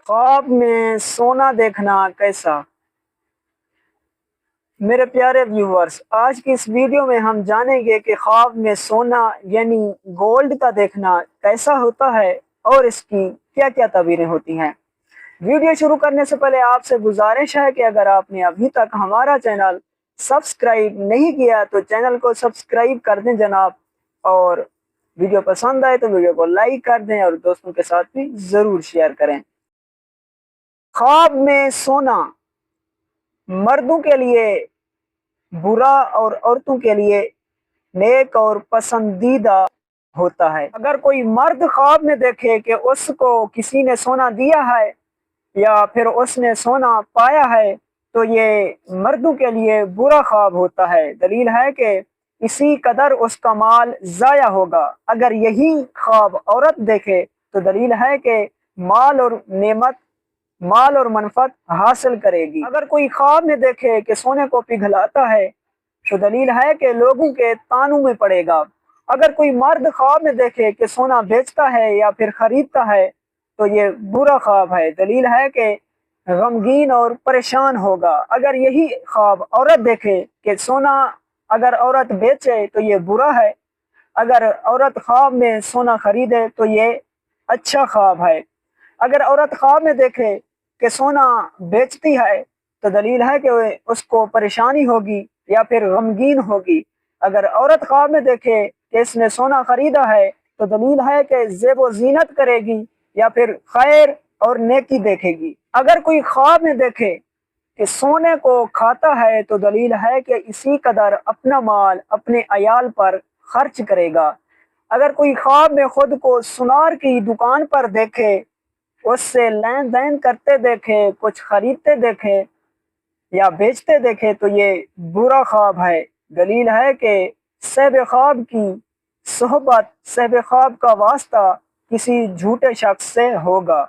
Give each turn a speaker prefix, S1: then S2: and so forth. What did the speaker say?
S1: خواب میں سونا دیکھنا کیسا؟ میرے پیارے ویورز، آج کی اس ویڈیو میں ہم جانیں گے کہ خواب میں سونا یعنی گولڈ کا دیکھنا کیسا ہوتا ہے اور اس کی کیا کیا تعبیریں ہوتی ہیں۔ ویڈیو شروع کرنے سے پہلے آپ سے گزارش ہے کہ اگر آپ نے ابھی تک ہمارا چینل سبسکرائب نہیں کیا تو چینل کو سبسکرائب کر دیں جناب، اور ویڈیو پسند آئے تو ویڈیو کو لائک کر دیں اور دوستوں کے ساتھ بھی ضرور شیئر کریں۔ خواب میں سونا مردوں کے لیے برا اور عورتوں کے لیے نیک اور پسندیدہ ہوتا ہے۔ اگر کوئی مرد خواب میں دیکھے کہ اس کو کسی نے سونا دیا ہے یا پھر اس نے سونا پایا ہے تو یہ مردوں کے لیے برا خواب ہوتا ہے۔ دلیل ہے کہ اسی قدر اس کا مال ضائع ہوگا۔ اگر یہی خواب عورت دیکھے تو دلیل ہے کہ مال اور منفعت حاصل کرے گی۔ اگر کوئی خواب میں دیکھے کہ سونے کو پگھلاتا ہے تو دلیل ہے کہ لوگوں کے طعنوں میں پڑے گا۔ اگر کوئی مرد خواب میں دیکھے کہ سونا بیچتا ہے یا پھر خریدتا ہے تو یہ برا خواب ہے۔ دلیل ہے کہ غمگین اور پریشان ہوگا۔ اگر یہی خواب عورت دیکھے کہ سونا اگر عورت بیچے تو یہ برا ہے۔ اگر عورت خواب میں سونا خریدے تو یہ اچھا خواب ہے۔ اگر عورت خواب میں دیکھے کہ سونا بیچتی ہے تو دلیل ہے کہ اس کو پریشانی ہوگی یا پھر غمگین ہوگی۔ اگر عورت خواب میں دیکھے کہ اس نے سونا خریدا ہے تو دلیل ہے کہ زیب و زینت کرے گی یا پھر خیر اور نیکی دیکھے گی۔ اگر کوئی خواب میں دیکھے کہ سونے کو کھاتا ہے تو دلیل ہے کہ اسی قدر اپنا مال اپنے عیال پر خرچ کرے گا۔ اگر کوئی خواب میں خود کو سونار کی دکان پر دیکھے، اس سے لین دین کرتے دیکھے، کچھ خریدتے دیکھے یا بیچتے دیکھے تو یہ برا خواب ہے۔ دلیل ہے کہ صاحب خواب کی صحبت، صاحب خواب کا واسطہ کسی جھوٹے شخص سے ہوگا۔